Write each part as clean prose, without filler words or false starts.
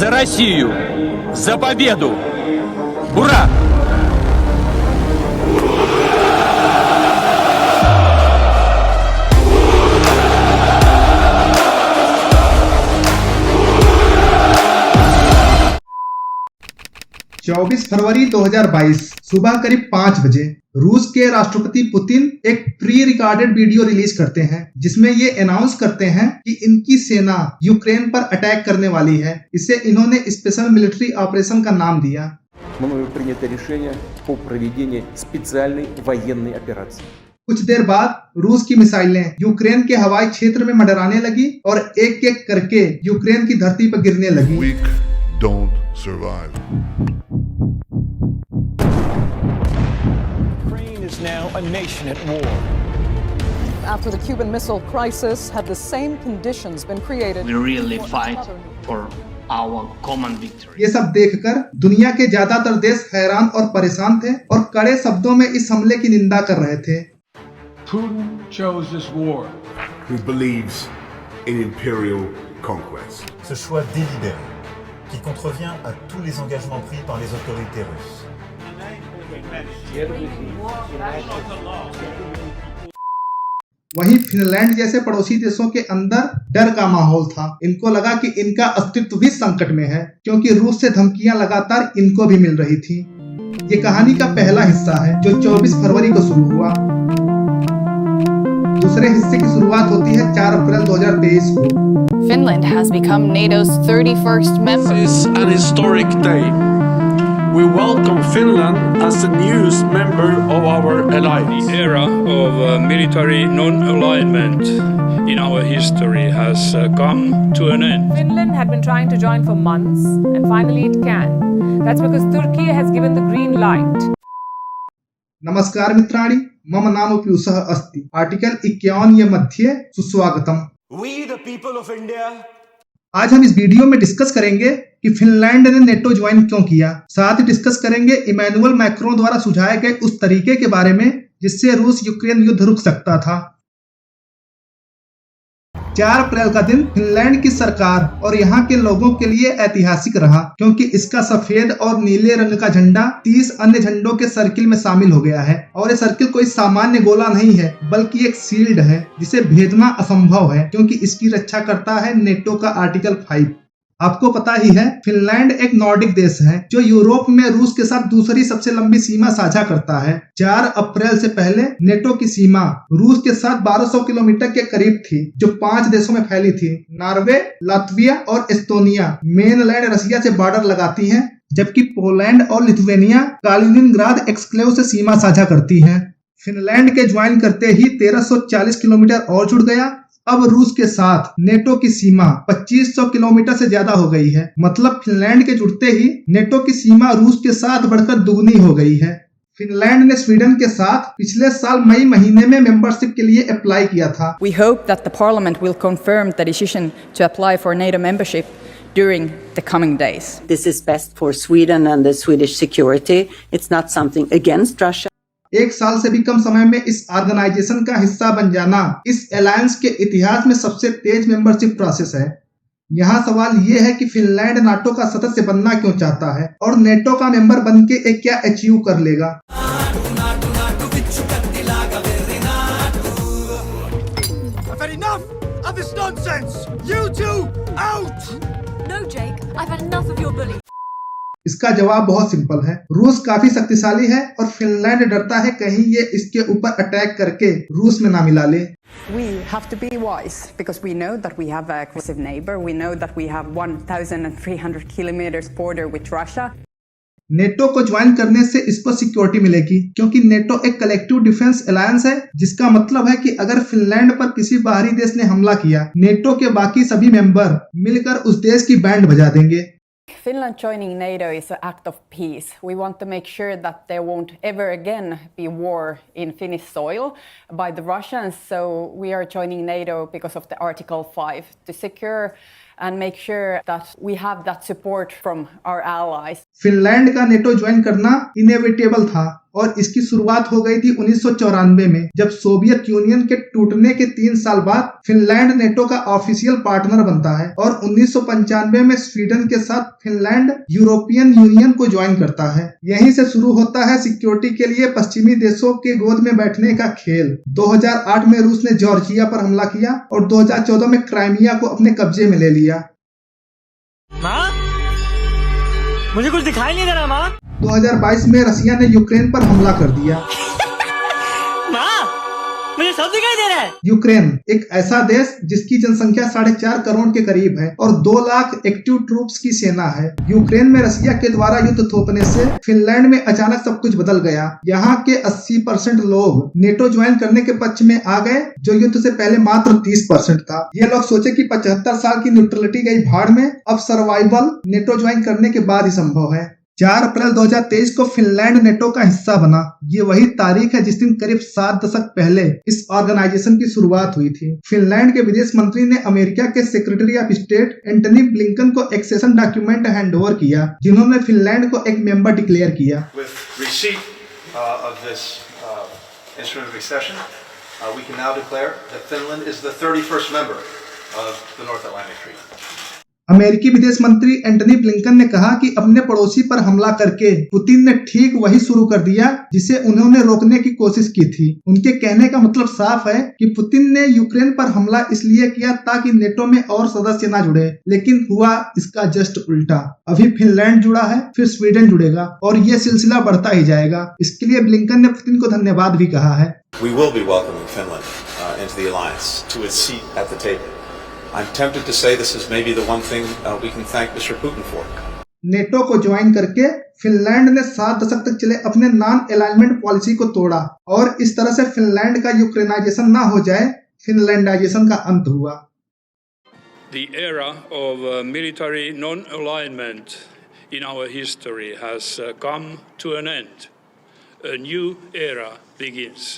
За Россию! За победу! Ура! 24 फरवरी 2022 सुबह करीब 5 बजे रूस के राष्ट्रपति पुतिन एक प्री रिकॉर्डेड वीडियो रिलीज करते हैं जिसमें ये अनाउंस करते हैं कि इनकी सेना यूक्रेन पर अटैक करने वाली है। इसे इन्होंने स्पेशल मिलिट्री ऑपरेशन का नाम दिया। कुछ देर बाद रूस की मिसाइलें यूक्रेन के हवाई क्षेत्र में मंडराने लगी और एक एक करके यूक्रेन की धरती पर गिरने लगी। Weak don't survive. Ukraine is now a nation at war. After the Cuban Missile Crisis, have the same conditions been created? We really fight for our common victory. ये सब देखकर दुनिया के ज्यादातर देश हैरान और परेशान थे और कड़े शब्दों में इस हमले की निंदा कर रहे थे। Putin chose this war. Who believes in imperial conquest. Ce choix délibéré qui contrevient à tous les engagements pris par les autorités russes. वहीं फिनलैंड जैसे पड़ोसी देशों के अंदर डर का माहौल था। इनको लगा कि इनका अस्तित्व भी संकट में है क्योंकि रूस से धमकियां लगातार इनको भी मिल रही थी। ये कहानी का पहला हिस्सा है जो 24 फरवरी को शुरू हुआ। दूसरे हिस्से की शुरुआत होती है 4 अप्रैल 2023 को। Finland has become NATO's 31st member. This is an historic day. We welcome Finland as the newest member of our alliance. The era of military non-alignment in our history has come to an end. Finland had been trying to join for months and finally it can. That's because Turkey has given the green light. नमस्कार मित्राणि, मम नाम पीयूषः अस्ति। Article 51 मध्ये सुस्वागतम। We the people of India. आज हम इस वीडियो में डिस्कस करेंगे कि फिनलैंड ने नेटो ज्वाइन क्यों किया। साथ ही डिस्कस करेंगे इमैनुअल मैक्रों द्वारा सुझाए गए उस तरीके के बारे में जिससे रूस यूक्रेन युद्ध रुक सकता था। 4 अप्रैल का दिन फिनलैंड की सरकार और यहाँ के लोगों के लिए ऐतिहासिक रहा क्योंकि इसका सफेद और नीले रंग का झंडा 30 अन्य झंडों के सर्किल में शामिल हो गया है। और ये सर्किल कोई सामान्य गोला नहीं है बल्कि एक शील्ड है जिसे भेदना असंभव है क्योंकि इसकी रक्षा करता है नेटो का आर्टिकल 5। आपको पता ही है फिनलैंड एक नॉर्डिक देश है जो यूरोप में रूस के साथ दूसरी सबसे लंबी सीमा साझा करता है। 4 अप्रैल से पहले नेटो की सीमा रूस के साथ 1200 किलोमीटर के करीब थी जो 5 देशों में फैली थी। नॉर्वे, लात्विया और एस्टोनिया मेनलैंड रसिया से बॉर्डर लगाती हैं जबकि पोलैंड और लिथुआनिया कालिनिनग्राद एक्सक्लेव से सीमा साझा करती हैं। फिनलैंड के ज्वाइन करते ही 1340 किलोमीटर और जुड़ गया। अब रूस के साथ नेटो की सीमा 2500 किलोमीटर से ज्यादा हो गई है। मतलब फिनलैंड के जुड़ते ही नेटो की सीमा रूस के साथ बढ़कर दुगनी हो गई है। फिनलैंड ने स्वीडन के साथ पिछले साल मई महीने में मेंबरशिप के लिए अप्लाई किया था। We hope that the Parliament will confirm the decision to apply for NATO membership during the coming days. This is best for Sweden and the Swedish security. It's not something against Russia. 1 साल से भी कम समय में इस organisation का हिस्सा बन जाना इस अलायंस के इतिहास में सबसे तेज मेंबरशिप प्रोसेस है। यहाँ सवाल ये है कि फिनलैंड नाटो का सदस्य बनना क्यों चाहता है और नेटो का मेंबर बन के क्या अचीव कर लेगा। I've had enough of this nonsense. You two out. No, Jake, I've had enough of your bullying. इसका जवाब बहुत सिंपल है। रूस काफी शक्तिशाली है और फिनलैंड डरता है कहीं ये इसके ऊपर अटैक करके रूस में ना मिला ले। We have to be wise because we know that we have a aggressive neighbor. We know that we have 1,300 kilometers border with Russia. NATO को ज्वाइन करने से इस पर सिक्योरिटी मिलेगी क्योंकि नेटो एक कलेक्टिव डिफेंस अलायंस है जिसका मतलब है कि अगर फिनलैंड पर किसी बाहरी देश ने हमला किया नेटो के बाकी सभी मेंबर मिलकर उस देश की बैंड बजा देंगे। Finland joining NATO is an act of peace. We want to make sure that there won't ever again be war in Finnish soil by the Russians. So we are joining NATO because of the Article 5 to secure and make sure that we have that support from our allies. Finland का NATO join करना inevitable था और इसकी शुरुआत हो गई थी 1994 में, जब सोवियत यूनियन के टूटने के 3 साल बाद फिनलैंड नेटो का ऑफिशियल पार्टनर बनता है और 1995 में स्वीडन के साथ फिनलैंड यूरोपियन यूनियन को ज्वाइन करता है। यहीं से शुरू होता है सिक्योरिटी के लिए पश्चिमी देशों के गोद में बैठने का खेल। 2008 में रूस ने जॉर्जिया पर हमला किया और 2014 में क्राइमिया को अपने कब्जे में ले लिया। माँ, मुझे कुछ दिखाई नहीं दे रहा माँ। 2022 में रसिया ने यूक्रेन पर हमला कर दिया। माँ, मुझे सब दिखाई दे रहा है। यूक्रेन एक ऐसा देश जिसकी जनसंख्या 4.5 करोड़ के करीब है और 2 लाख एक्टिव ट्रूप्स की सेना है। यूक्रेन में रसिया के द्वारा युद्ध थोपने से फिनलैंड में अचानक सब कुछ बदल गया। यहाँ के 80% लोग नेटो ज्वाइन करने के पक्ष में आ गए, जो युद्ध से पहले मात्र 30% था। ये लोग सोचे कि 75 साल की न्यूट्रलिटी गई भाड़ में, अब सर्वाइवल नेटो ज्वाइन करने के बाद ही संभव है। 4 अप्रैल 2023 को फिनलैंड नेटो का हिस्सा बना। ये वही तारीख है जिस दिन करीब 7 दशक पहले इस ऑर्गेनाइजेशन की शुरुआत हुई थी। फिनलैंड के विदेश मंत्री ने अमेरिका के secretary of state Antony Blinken को एक्सेशन डॉक्यूमेंट हैंडओवर किया, जिन्होंने फिनलैंड को एक मेंबर डिक्लेयर किया। We can now declare that Finland is the 31st member of the North Atlantic Treaty. अमेरिकी विदेश मंत्री एंटनी ब्लिंकन ने कहा कि अपने पड़ोसी पर हमला करके पुतिन ने ठीक वही शुरू कर दिया जिसे उन्होंने रोकने की कोशिश की थी। उनके कहने का मतलब साफ है कि पुतिन ने यूक्रेन पर हमला इसलिए किया ताकि नेटो में और सदस्य ना जुड़े, लेकिन हुआ इसका जस्ट उल्टा। अभी फिनलैंड जुड़ा है, फिर स्वीडन जुड़ेगा और ये सिलसिला बढ़ता ही जाएगा। इसके लिए ब्लिंकन ने पुतिन को धन्यवाद भी कहा है। We will be welcoming Finland into the alliance to its seat at the table. I'm tempted to say this is maybe the one thing we can thank Mr. Putin for. NATO को join करके Finland ने 7 दशक तक चले अपने non alignment policy को तोड़ा और इस तरह से फिनलैंड का यूक्रेनाइजेशन ना हो जाए, फिनलैंडाइजेशन का अंत हुआ। The era of military non-alignment in our history has come to an end. A new era begins.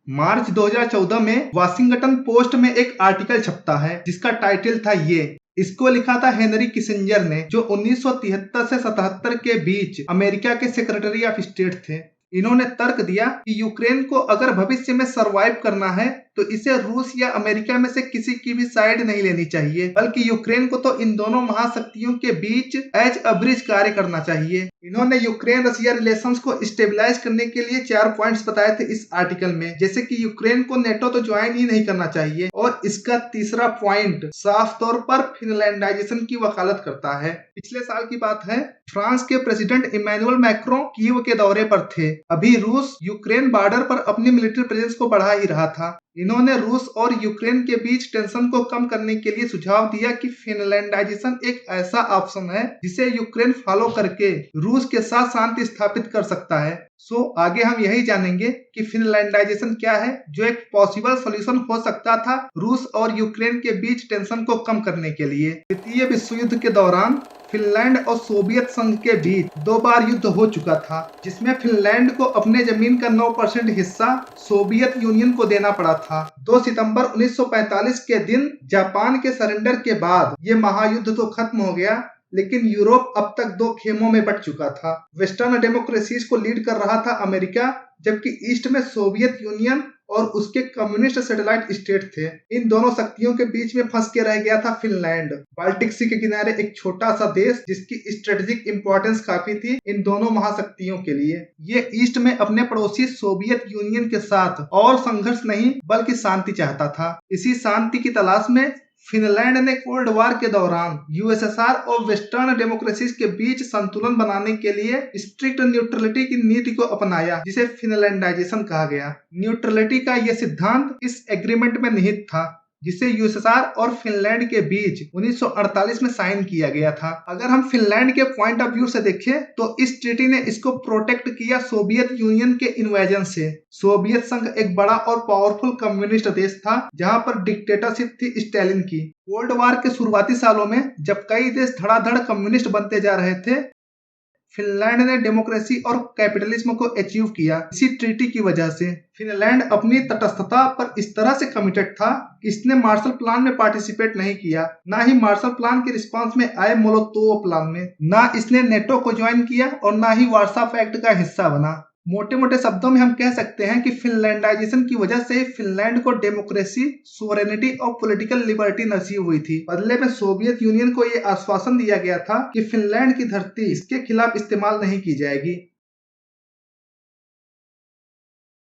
मार्च 2014 में वाशिंगटन पोस्ट में एक आर्टिकल छपता है जिसका टाइटल था ये। इसको लिखा था हेनरी किसिंजर ने, जो 1973 से 77 के बीच अमेरिका के सेक्रेटरी ऑफ स्टेट थे। इन्होंने तर्क दिया कि यूक्रेन को अगर भविष्य में सरवाइव करना है तो इसे रूस या अमेरिका में से किसी की भी साइड नहीं लेनी चाहिए, बल्कि यूक्रेन को तो इन दोनों महाशक्तियों के बीच एज अ ब्रिज कार्य करना चाहिए। इन्होंने यूक्रेन रसिया रिलेशंस को स्टेबलाइज करने के लिए 4 पॉइंट्स बताए थे इस आर्टिकल में, जैसे कि यूक्रेन को नेटो तो ज्वाइन ही नहीं करना चाहिए और इसका तीसरा पॉइंट साफ तौर पर फिनलैंडाइजेशन की वकालत करता है। पिछले साल की बात है, फ्रांस के प्रेसिडेंट इमैनुअल मैक्रों कीव के दौरे पर थे। अभी रूस यूक्रेन बॉर्डर पर अपनी मिलिट्री प्रेजेंस को बढ़ा ही रहा था। इन्होंने रूस और यूक्रेन के बीच टेंशन को कम करने के लिए सुझाव दिया कि फिनलैंडाइजेशन एक ऐसा ऑप्शन है जिसे यूक्रेन फॉलो करके रूस के साथ शांति स्थापित कर सकता है। सो आगे हम यही जानेंगे कि फिनलैंडाइजेशन क्या है, जो एक पॉसिबल सॉल्यूशन हो सकता था रूस और यूक्रेन के बीच टेंशन को कम करने के लिए। द्वितीय विश्व युद्ध के दौरान फिनलैंड और सोवियत संघ के बीच 2 बार युद्ध हो चुका था, जिसमें फिनलैंड को अपने जमीन का 9% हिस्सा सोवियत यूनियन को देना पड़ा था। 2 सितंबर 1945 के दिन जापान के सरेंडर के बाद ये महायुद्ध तो खत्म हो गया, लेकिन यूरोप अब तक 2 खेमों में बंट चुका था। वेस्टर्न डेमोक्रेसीज को लीड कर रहा था अमेरिका, जबकि ईस्ट में सोवियत यूनियन और उसके कम्युनिस्ट सैटेलाइट स्टेट थे। इन दोनों शक्तियों के बीच में फंस के रह गया था फिनलैंड, बाल्टिक सी के किनारे एक छोटा सा देश जिसकी स्ट्रेटेजिक इंपॉर्टेंस काफी थी इन दोनों महाशक्तियों के लिए। ये ईस्ट में अपने पड़ोसी सोवियत यूनियन के साथ और संघर्ष नहीं बल्कि शांति चाहता था। इसी शांति की तलाश में फिनलैंड ने कोल्ड वॉर के दौरान यूएसएसआर और वेस्टर्न डेमोक्रेसीज के बीच संतुलन बनाने के लिए स्ट्रिक्ट न्यूट्रलिटी की नीति को अपनाया, जिसे फिनलैंडाइजेशन कहा गया। न्यूट्रलिटी का यह सिद्धांत इस एग्रीमेंट में निहित था, जिसे यूएसएसआर और फिनलैंड के बीच 1948 में साइन किया गया था। अगर हम फिनलैंड के पॉइंट ऑफ व्यू से देखें तो इस ट्रीटी ने इसको प्रोटेक्ट किया सोवियत यूनियन के इन्वेजन से। सोवियत संघ एक बड़ा और पावरफुल कम्युनिस्ट देश था जहां पर डिक्टेटरशिप थी स्टालिन की। कोल्ड वॉर के शुरुआती सालों में जब कई देश धड़ाधड़ कम्युनिस्ट बनते जा रहे थे, फिनलैंड ने डेमोक्रेसी और कैपिटलिज्म को अचीव किया इसी ट्रीटी की वजह से। फिनलैंड अपनी तटस्थता पर इस तरह से कमिटेड था कि इसने मार्शल प्लान में पार्टिसिपेट नहीं किया, ना ही मार्शल प्लान के रिस्पांस में आए मोलोतोव प्लान में, ना इसने नेटो को ज्वाइन किया और ना ही वार्सा पैक्ट का हिस्सा बना। मोटे मोटे शब्दों में हम कह सकते हैं कि फिनलैंडाइजेशन की वजह से फिनलैंड को डेमोक्रेसी, सोवरेनिटी और पॉलिटिकल लिबर्टी नसीब हुई थी। बदले में सोवियत यूनियन को ये आश्वासन दिया गया था कि फिनलैंड की धरती इसके खिलाफ इस्तेमाल नहीं की जाएगी।